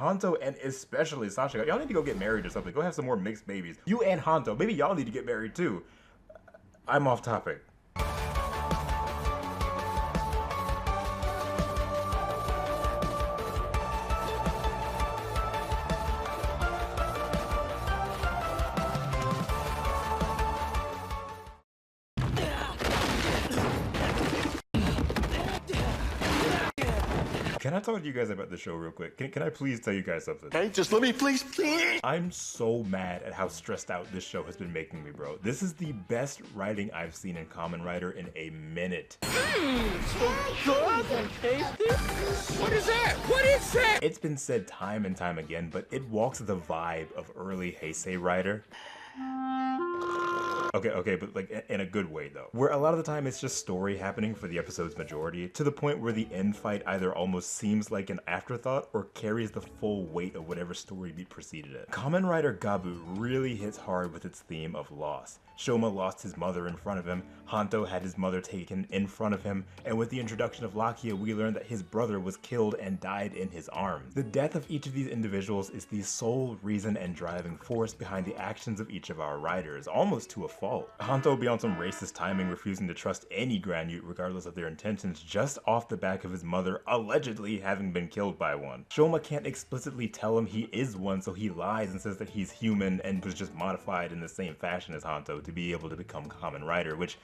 Hanto and especially Sachika, y'all need to go get married or something. Go have some more mixed babies. You and Hanto, maybe y'all need to get married too. I'm off topic. Can I talk to you guys about the show real quick? Can I please tell you guys something? Okay, just let me please. I'm so mad at how stressed out this show has been making me, bro. This is the best writing I've seen in Kamen Rider in a minute. So good and tasty. What is that? What is that? It's been said time and time again, but it walks the vibe of early Heisei Rider. Okay, but like in a good way though. Where a lot of the time it's just story happening for the episode's majority, to the point where the end fight either almost seems like an afterthought or carries the full weight of whatever story beat preceded it. Kamen Rider Gavv really hits hard with its theme of loss. Shoma lost his mother in front of him, Hanto had his mother taken in front of him, and with the introduction of Lakia, we learned that his brother was killed and died in his arms. The death of each of these individuals is the sole reason and driving force behind the actions of each of our riders, almost to a fault. Hanto, beyond some racist timing, refusing to trust any Granute regardless of their intentions, just off the back of his mother allegedly having been killed by one. Shoma can't explicitly tell him he is one, so he lies and says that he's human and was just modified in the same fashion as Hanto to be able to become Kamen Rider, which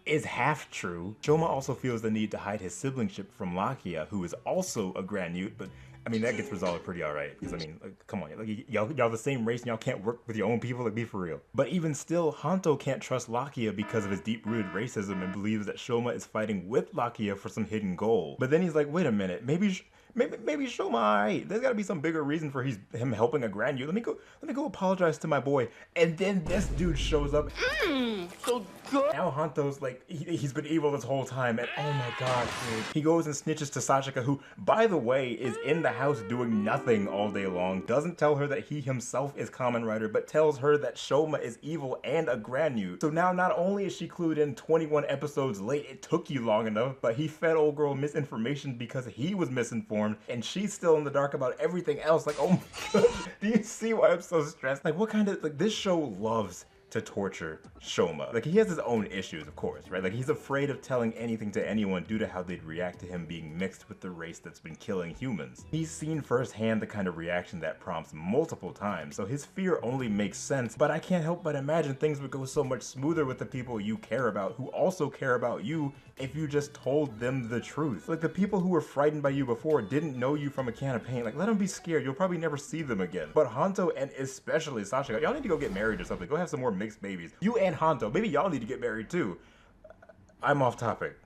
is half true. Shoma also feels the need to hide his siblingship from Lakia, who is also a Granute, but I mean, that gets resolved pretty alright, because I mean, like, come on, like, y'all the same race and y'all can't work with your own people, like, be for real. But even still, Hanto can't trust Lakia because of his deep-rooted racism and believes that Shoma is fighting with Lakia for some hidden goal. But then he's like, wait a minute, maybe Shoma, alright. There's gotta be some bigger reason for him helping a Granute. Let me go apologize to my boy. And then this dude shows up. So good. Now Hanto's like, he's been evil this whole time, and oh my god, dude. He goes and snitches to Sachika, who, by the way, is in the house doing nothing all day long, doesn't tell her that he himself is Kamen Rider, but tells her that Shoma is evil and a Granute. So now not only is she clued in 21 episodes late, it took you long enough, but he fed old girl misinformation because he was misinformed, and she's still in the dark about everything else. Like, oh my god, do you see why I'm so stressed? Like, what kind of, like, this show loves to torture Shoma. Like, he has his own issues, of course, right? Like, he's afraid of telling anything to anyone due to how they'd react to him being mixed with the race that's been killing humans. He's seen firsthand the kind of reaction that prompts multiple times, so his fear only makes sense, but I can't help but imagine things would go so much smoother with the people you care about who also care about you if you just told them the truth. Like, the people who were frightened by you before didn't know you from a can of paint. Like, let them be scared. You'll probably never see them again. But Hanto and especially Sachika, y'all need to go get married or something. Go have some more mixed babies. You and Hanto, maybe y'all need to get married too. I'm off topic.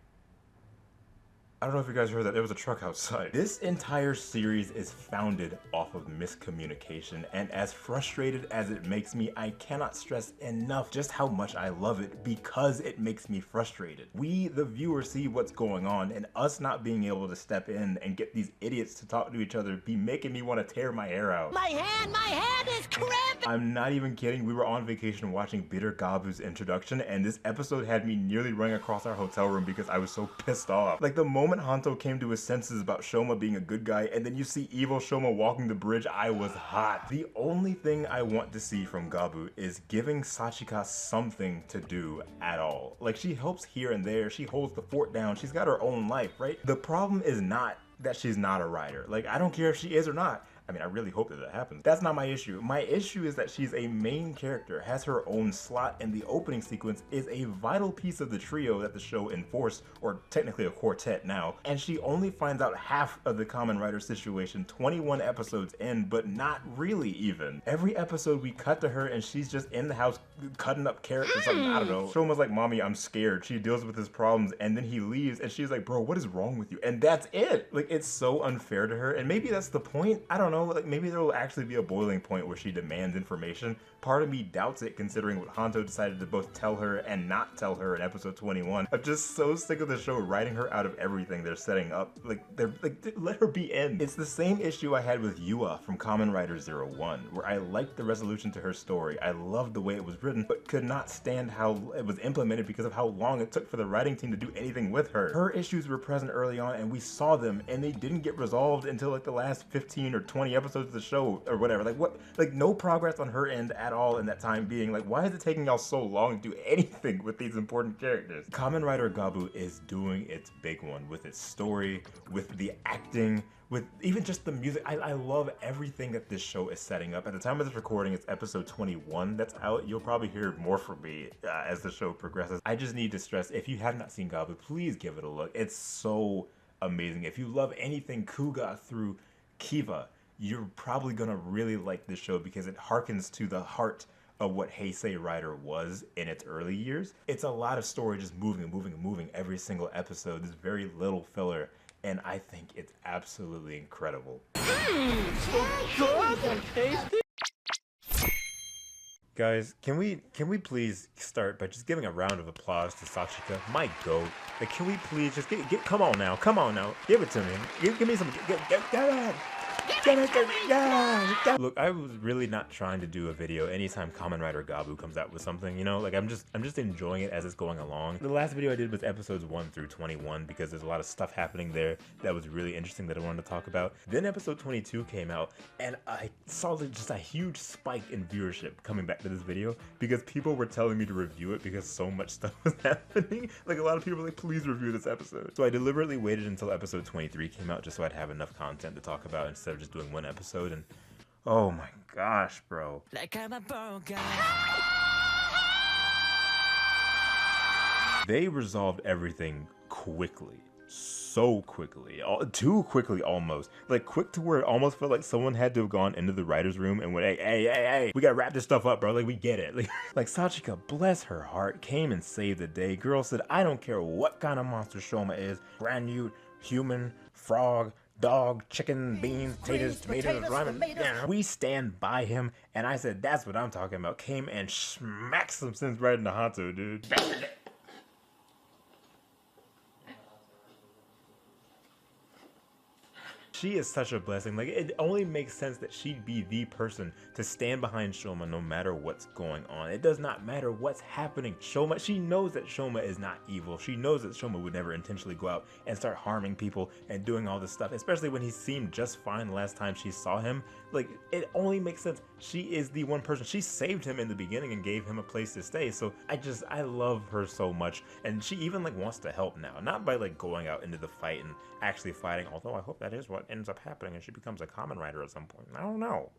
I don't know if you guys heard that, there was a truck outside. This entire series is founded off of miscommunication, and as frustrated as it makes me, I cannot stress enough just how much I love it because it makes me frustrated. We, the viewer, see what's going on, and us not being able to step in and get these idiots to talk to each other be making me want to tear my hair out. My hand is cramped! I'm not even kidding, we were on vacation watching Bitter Gabu's introduction, and this episode had me nearly running across our hotel room because I was so pissed off. Like, the moment Hanto came to his senses about Shoma being a good guy, and then you see evil Shoma walking the bridge, I was hot. The only thing I want to see from Gaboo is giving Sachika something to do at all. Like, she helps here and there, she holds the fort down, she's got her own life, right? The problem is not that she's not a rider. Like, I don't care if she is or not. I mean, I really hope that happens. That's not my issue. My issue is that she's a main character, has her own slot, and the opening sequence is a vital piece of the trio that the show enforced, or technically a quartet now, and she only finds out half of the Kamen Rider situation 21 episodes in, but not really even. Every episode we cut to her and she's just in the house cutting up carrots or something, I don't know. Shoma's like, mommy, I'm scared. She deals with his problems, and then he leaves, and she's like, bro, what is wrong with you? And that's it. Like, it's so unfair to her, and maybe that's the point. I don't know. Like, maybe there will actually be a boiling point where she demands information. Part of me doubts it, considering what Hanto decided to both tell her and not tell her in episode 21. I'm just so sick of the show writing her out of everything they're setting up. Like, let her be in. It's the same issue I had with Yua from Kamen Rider 01, where I liked the resolution to her story. I loved the way it was written, but could not stand how it was implemented because of how long it took for the writing team to do anything with her. Her issues were present early on, and we saw them, and they didn't get resolved until like the last 15 or 20 20 episodes of the show or whatever. Like what? Like no progress on her end at all in that time being. Like why is it taking y'all so long to do anything with these important characters? Kamen Rider Gavv is doing its big one with its story, with the acting, with even just the music. I love everything that this show is setting up. At the time of this recording, it's episode 21 that's out. You'll probably hear more from me as the show progresses. I just need to stress, if you have not seen Gaboo, please give it a look. It's so amazing. If you love anything Kuga through Kiva, you're probably gonna really like this show because it harkens to the heart of what Heisei Rider was in its early years. It's a lot of story just moving and moving and moving every single episode. There's very little filler. And I think it's absolutely incredible. So good and tasty. Guys, can we please start by just giving a round of applause to Sachika, my goat? Like, can we please just come on now, give it to me, give me some, yeah. Look, I was really not trying to do a video anytime Kamen Rider Gavv comes out with something, you know? Like, I'm just enjoying it as it's going along. The last video I did was episodes 1 through 21 because there's a lot of stuff happening there that was really interesting that I wanted to talk about. Then episode 22 came out, and I saw just a huge spike in viewership coming back to this video because people were telling me to review it because so much stuff was happening. Like, a lot of people were like, please review this episode. So I deliberately waited until episode 23 came out just so I'd have enough content to talk about instead of just doing one episode. And oh my gosh, bro. Like I'm a burger. They resolved everything quickly. So quickly. Too quickly almost. Like quick to where it almost felt like someone had to have gone into the writer's room and went, hey, we gotta wrap this stuff up, bro. Like, we get it. Like Sachika, bless her heart, came and saved the day. Girl said, I don't care what kind of monster Shoma is. Granute, human, frog, dog, chicken, beans, potatoes, tomatoes, ramen. Yeah. We stand by him, and I said, that's what I'm talking about. Came and smacked some sense right into Hanto, dude. She is such a blessing. Like, it only makes sense that she'd be the person to stand behind Shoma no matter what's going on. It does not matter what's happening. Shoma, she knows that Shoma is not evil. She knows that Shoma would never intentionally go out and start harming people and doing all this stuff, especially when he seemed just fine the last time she saw him. Like, it only makes sense. She is the one person. She saved him in the beginning and gave him a place to stay. So I love her so much. And she even like wants to help now, not by like going out into the fight and actually fighting, although I hope that is what ends up happening and she becomes a Kamen Rider at some point. I don't know.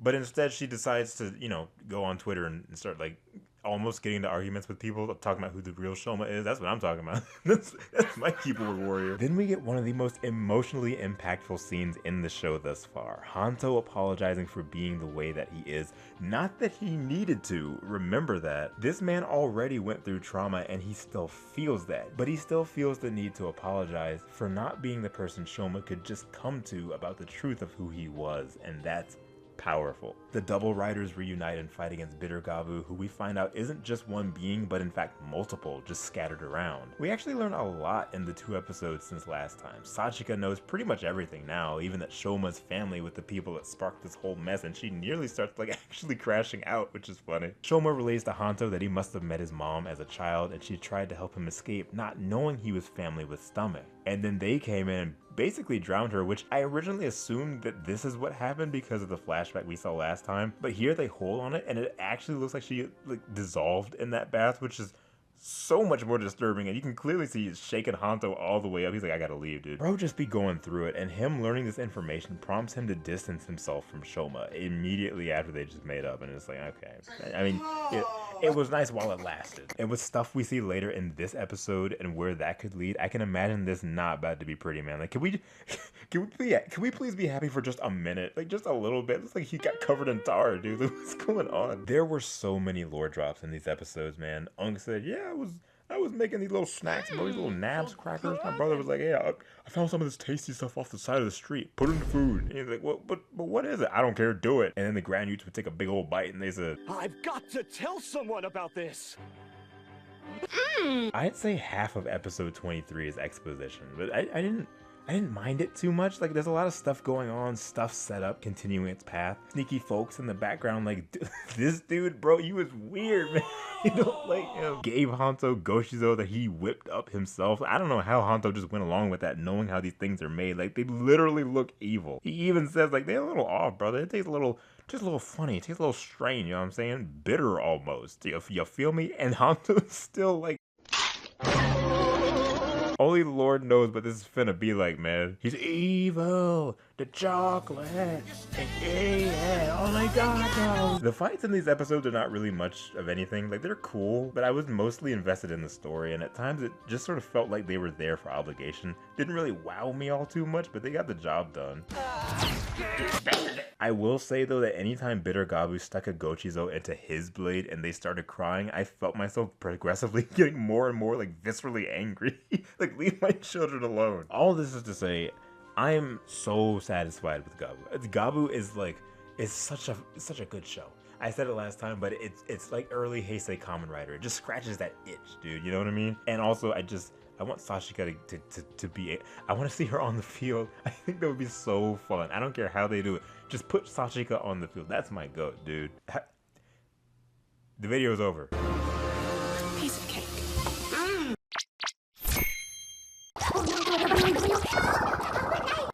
But instead she decides to, you know, go on Twitter and start like almost getting into arguments with people talking about who the real Shoma is. That's what I'm talking about. that's my keyboard warrior. Then we get one of the most emotionally impactful scenes in the show thus far. Hanto apologizing for being the way that he is. Not that he needed to. Remember that. This man already went through trauma and he still feels that. But he still feels the need to apologize for not being the person Shoma could just come to about the truth of who he was. And that's powerful. The double riders reunite and fight against bitter Gaboo, who we find out isn't just one being, but in fact multiple, just scattered around. We actually learn a lot in the 2 episodes since last time. Sachika knows pretty much everything now, even that Shoma's family with the people that sparked this whole mess, and she nearly starts like actually crashing out, which is funny. Shoma relays to Hanto that he must have met his mom as a child, and she tried to help him escape, not knowing he was family with stomach. And then they came in and basically drowned her, which I originally assumed that this is what happened because of the flashback we saw last time. But here they hold on it and it actually looks like she like dissolved in that bath, which is so much more disturbing, and you can clearly see he's shaking Hanto all the way up. He's like, I gotta leave, dude. Bro just be going through it, and him learning this information prompts him to distance himself from Shoma immediately after they just made up, and it's like, okay. I mean, it was nice while it lasted. And with stuff we see later in this episode and where that could lead, I can imagine this not about to be pretty, man. Like, can we please be happy for just a minute? Like, just a little bit. It's like he got covered in tar, dude. Like, what's going on? There were so many lore drops in these episodes, man. Ung said, yeah, I was making these little snacks, bro, these little nabs crackers. My brother was like, yeah, I found some of this tasty stuff off the side of the street. Put it in the food. And he's like, but what is it? I don't care, do it. And then the Granutes would take a big old bite and they said, I've got to tell someone about this. I'd say half of episode 23 is exposition, but I I didn't mind it too much. Like, there's a lot of stuff going on, stuff set up, continuing its path. Sneaky folks in the background, like, this dude, bro, you was weird, man. You don't like him. Gave Hanto Goshizo that he whipped up himself. I don't know how Hanto just went along with that, knowing how these things are made. Like, they literally look evil. He even says, like, they're a little off, brother. It tastes a little, just a little funny. It tastes a little strange, you know what I'm saying? Bitter almost. You feel me? And Hanto's still like, only Lord knows what this is finna be like, man. He's evil. The chocolate. Yeah. Oh my god, no. The fights in these episodes are not really much of anything. Like, they're cool, but I was mostly invested in the story, and at times it just sort of felt like they were there for obligation. Didn't really wow me all too much, but they got the job done. I will say, though, that anytime Bitter Gaboo stuck a Goshizo into his blade and they started crying, I felt myself progressively getting more and more, like, viscerally angry. Like, leave my children alone. All this is to say, I'm so satisfied with Gaboo. Gaboo is, like, it's such a good show. I said it last time, but it's like early Heisei Kamen Rider. It just scratches that itch, dude, you know what I mean? And also, I want Sachika to be, I want to see her on the field. I think that would be so fun. I don't care how they do it. Just put Sachika on the field. That's my goat, dude. The video is over. Piece of cake. What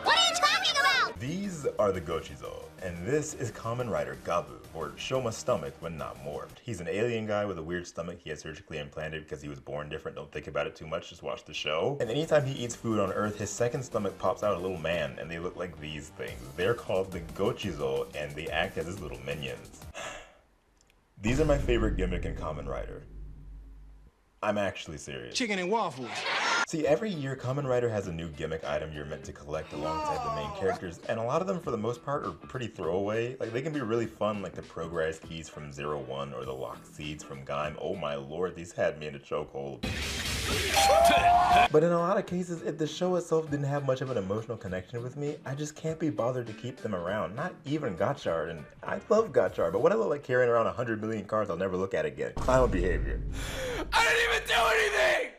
are you talking about? These are the Goshizo, and this is Kamen Rider Gavv, or Shoma's stomach when not morphed. He's an alien guy with a weird stomach he had surgically implanted because he was born different. Don't think about it too much, just watch the show. And anytime he eats food on Earth, his second stomach pops out a little man, and they look like these things. They're called the Goshizo, and they act as his little minions. These are my favorite gimmick in Kamen Rider. I'm actually serious. Chicken and waffles. See, every year Kamen Rider has a new gimmick item you're meant to collect alongside the main characters, and a lot of them for the most part are pretty throwaway. Like, they can be really fun, like the Progress keys from 01 or the lock seeds from Gaim. Oh my lord, these had me in a chokehold. But in a lot of cases, if the show itself didn't have much of an emotional connection with me, I just can't be bothered to keep them around. Not even Gotchard, and I love Gotchard, but what I look like carrying around 100 million cards I'll never look at again. Clown behavior. I didn't even do anything!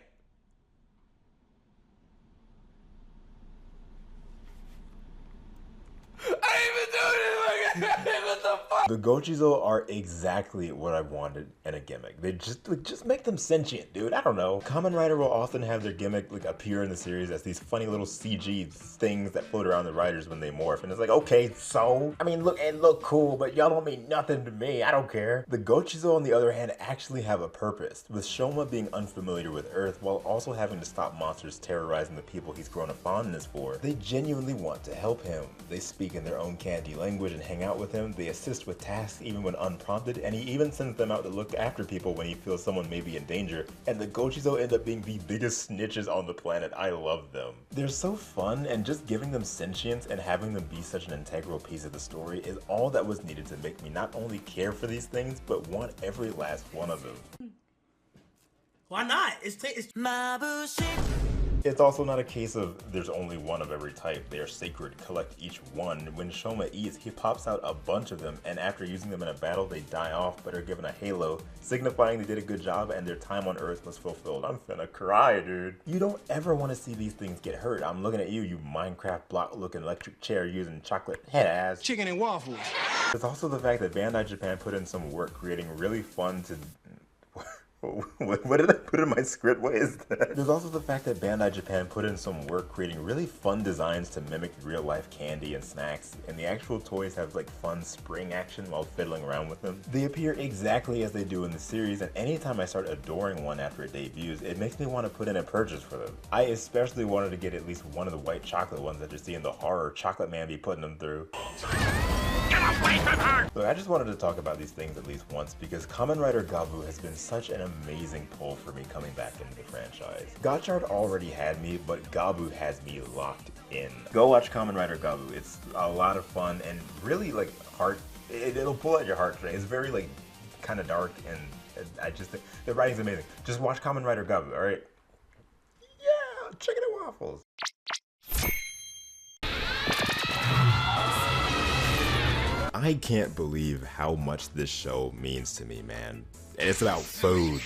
I didn't even do anything! What the fuck? The Goshizo are exactly what I wanted in a gimmick. They just make them sentient, dude. I don't know. Kamen Rider will often have their gimmick like appear in the series as these funny little CG things that float around the riders when they morph. And it's like, okay, so? I mean, look, it look cool, but y'all don't mean nothing to me. I don't care. The Goshizo, on the other hand, actually have a purpose, with Shoma being unfamiliar with Earth while also having to stop monsters terrorizing the people he's grown a fondness for. They genuinely want to help him. They speak in their own candy language and hang out with him. They assist with tasks even when unprompted, and he even sends them out to look after people when he feels someone may be in danger. And the Goshizo end up being the biggest snitches on the planet. I love them. They're so fun, and just giving them sentience and having them be such an integral piece of the story is all that was needed to make me not only care for these things, but want every last one of them. Why not? It's It's also not a case of there's only one of every type. They are sacred. Collect each one. When Shoma eats, he pops out a bunch of them, and after using them in a battle, they die off but are given a halo, signifying they did a good job and their time on Earth was fulfilled. I'm finna cry, dude. You don't ever want to see these things get hurt. I'm looking at you, you Minecraft block-looking electric chair using chocolate head ass. Chicken and waffles. There's also the fact that Bandai Japan put in some work creating really fun to... What did I put in my script? What is that? There's also the fact that Bandai Japan put in some work creating really fun designs to mimic real-life candy and snacks, and the actual toys have like fun spring action while fiddling around with them. They appear exactly as they do in the series, and anytime I start adoring one after it debuts, it makes me want to put in a purchase for them. I especially wanted to get at least one of the white chocolate ones that you see in the horror Chocolate Man be putting them through. Get away from her! Look, I just wanted to talk about these things at least once because Kamen Rider Gavv has been such an amazing pull for me coming back into the franchise. Gotchard already had me, but Gaboo has me locked in. Go watch Kamen Rider Gavv. It's a lot of fun and really like it'll pull at your heartstrings. It's very like kind of dark, and I just think the writing's amazing. Just watch Kamen Rider Gavv, alright? Yeah, chicken and waffles. I can't believe how much this show means to me, man. And it's about food.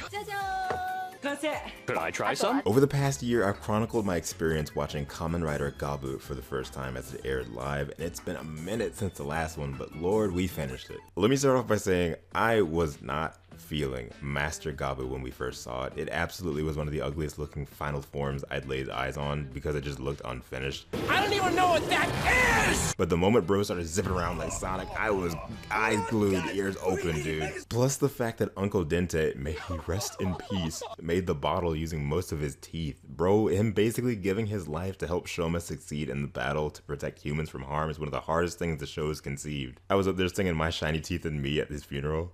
Could I try some? Over the past year, I've chronicled my experience watching Kamen Rider Gavv for the first time as it aired live, and it's been a minute since the last one, but lord, we finished it. Let me start off by saying I was not feeling Master Gaboo when we first saw it. It absolutely was one of the ugliest looking final forms I'd laid eyes on because it just looked unfinished. I don't even know what that is! But the moment bro started zipping around like Sonic, I was eyes glued, ears open, dude. Plus the fact that Uncle Dente, may he rest in peace, made the bottle using most of his teeth. Bro, him basically giving his life to help Shoma succeed in the battle to protect humans from harm is one of the hardest things the show has conceived. I was up there singing My Shiny Teeth and Me at his funeral.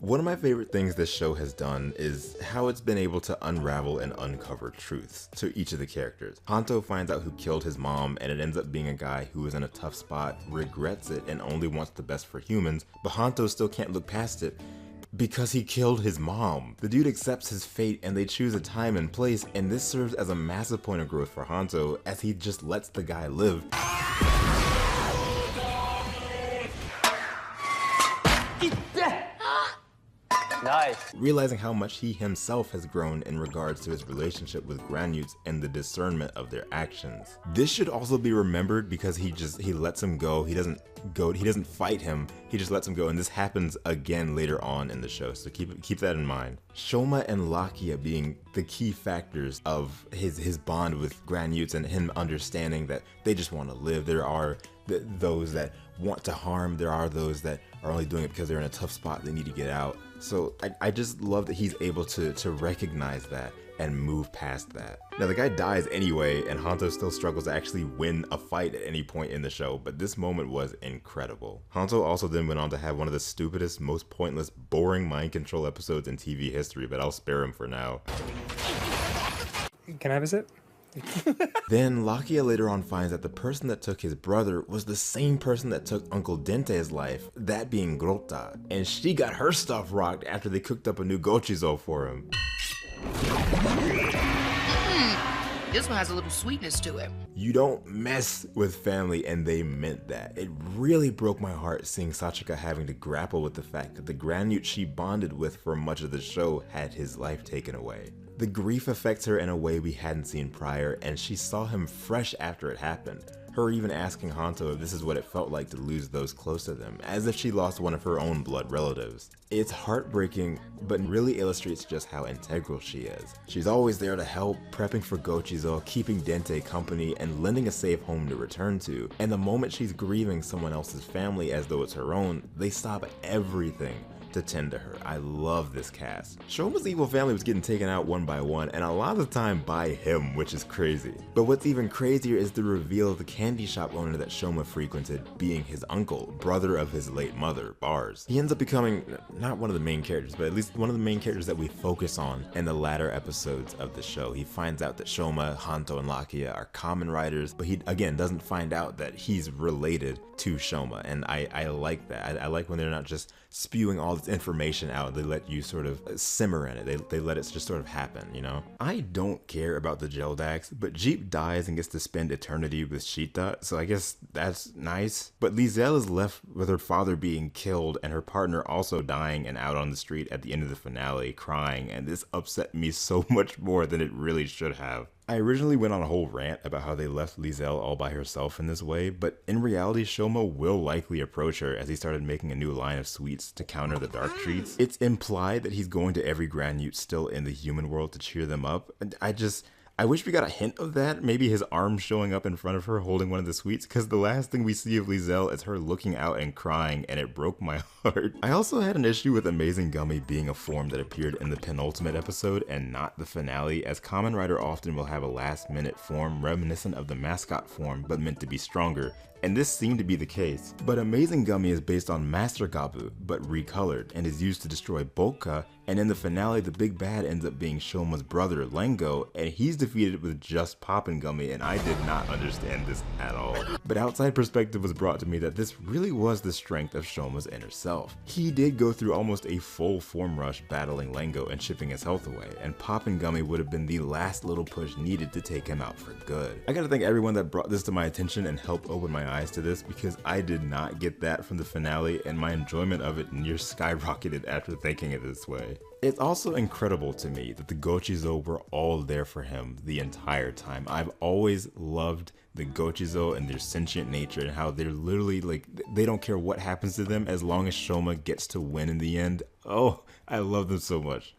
One of my favorite things this show has done is how it's been able to unravel and uncover truths to each of the characters. Hanto finds out who killed his mom, and it ends up being a guy who is in a tough spot, regrets it, and only wants the best for humans, but Hanto still can't look past it because he killed his mom. The dude accepts his fate and they choose a time and place, and this serves as a massive point of growth for Hanto as he just lets the guy live. Nice. Realizing how much he himself has grown in regards to his relationship with Granules and the discernment of their actions. This should also be remembered because he lets him go. He doesn't fight him. He just lets him go, and this happens again later on in the show. So keep that in mind. Shoma and Lakia being the key factors of his bond with Granules and him understanding that they just want to live. There are those that want to harm. There are those that are only doing it because they're in a tough spot. They need to get out. So I just love that he's able to recognize that and move past that. Now the guy dies anyway, and Hanto still struggles to actually win a fight at any point in the show, but this moment was incredible. Hanto also then went on to have one of the stupidest, most pointless, boring mind control episodes in TV history, but I'll spare him for now. Can I have a sip? Then Lakia later on finds that the person that took his brother was the same person that took Uncle Dente's life, that being Grota, and she got her stuff rocked after they cooked up a new gochizo for him. This one has a little sweetness to it. You don't mess with family, and they meant that. It really broke my heart seeing Sachika having to grapple with the fact that the Granute she bonded with for much of the show had his life taken away. The grief affects her in a way we hadn't seen prior, and she saw him fresh after it happened. Her even asking Hanto if this is what it felt like to lose those close to them, as if she lost one of her own blood relatives. It's heartbreaking, but really illustrates just how integral she is. She's always there to help, prepping for Gochizo, keeping Dente company, and lending a safe home to return to. And the moment she's grieving someone else's family as though it's her own, they stop everything to tend to her. I love this cast. Shoma's evil family was getting taken out one by one, and a lot of the time by him, which is crazy. But what's even crazier is the reveal of the candy shop owner that Shoma frequented being his uncle, brother of his late mother, Bars. He ends up becoming not one of the main characters, but at least one of the main characters that we focus on in the latter episodes of the show. He finds out that Shoma, Hanto, and Lakia are Kamen Riders, but he again doesn't find out that he's related to Shoma, and I like that. I like when they're not just spewing all this information out. They let you sort of simmer in it. They let it just sort of happen, you know? I don't care about the Geldax, but Jeep dies and gets to spend eternity with Shita, so I guess that's nice. But Lizelle is left with her father being killed and her partner also dying and out on the street at the end of the finale crying, and this upset me so much more than it really should have. I originally went on a whole rant about how they left Lizelle all by herself in this way, but in reality, Shoma will likely approach her as he started making a new line of sweets to counter the dark treats. It's implied that he's going to every Granute still in the human world to cheer them up. I wish we got a hint of that, maybe his arm showing up in front of her holding one of the sweets, because the last thing we see of Lizelle is her looking out and crying, and it broke my heart. I also had an issue with Amazing Gummy being a form that appeared in the penultimate episode and not the finale, as Kamen Rider often will have a last-minute form reminiscent of the mascot form but meant to be stronger, and this seemed to be the case. But Amazing Gummy is based on Master Gaboo, but recolored, and is used to destroy Bolka And in the finale, the big bad ends up being Shoma's brother, Lengo, and he's defeated with just Poppin' Gummy, and I did not understand this at all. But outside perspective was brought to me that this really was the strength of Shoma's inner self. He did go through almost a full form rush battling Lengo and chipping his health away, and Poppin' Gummy would have been the last little push needed to take him out for good. I gotta thank everyone that brought this to my attention and helped open my eyes to this, because I did not get that from the finale, and my enjoyment of it near skyrocketed after thinking it this way. It's also incredible to me that the Gochizo were all there for him the entire time. I've always loved the Gochizo and their sentient nature and how they're literally like, they don't care what happens to them as long as Shoma gets to win in the end. Oh, I love them so much.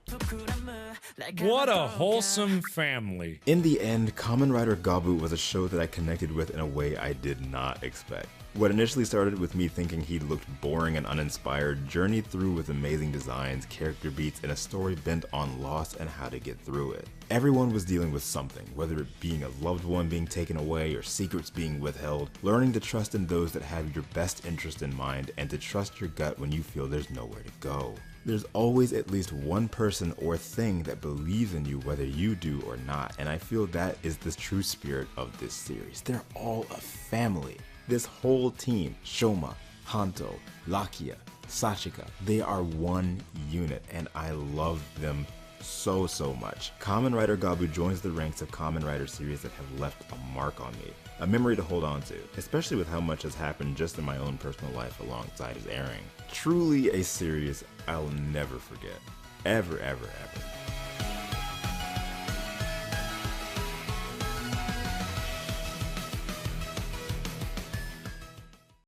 What a wholesome family. In the end, Kamen Rider Gavv was a show that I connected with in a way I did not expect. What initially started with me thinking he looked boring and uninspired journeyed through with amazing designs, character beats, and a story bent on loss and how to get through it. Everyone was dealing with something, whether it being a loved one being taken away or secrets being withheld, learning to trust in those that have your best interest in mind and to trust your gut when you feel there's nowhere to go. There's always at least one person or thing that believes in you whether you do or not, and I feel that is the true spirit of this series. They're all a family. This whole team, Shoma, Hanto, Lakia, Sachika, they are one unit, and I love them so much. Kamen Rider Gavv joins the ranks of Kamen Rider series that have left a mark on me, a memory to hold on to, especially with how much has happened just in my own personal life alongside his airing. Truly a series I'll never forget. Ever, ever, ever.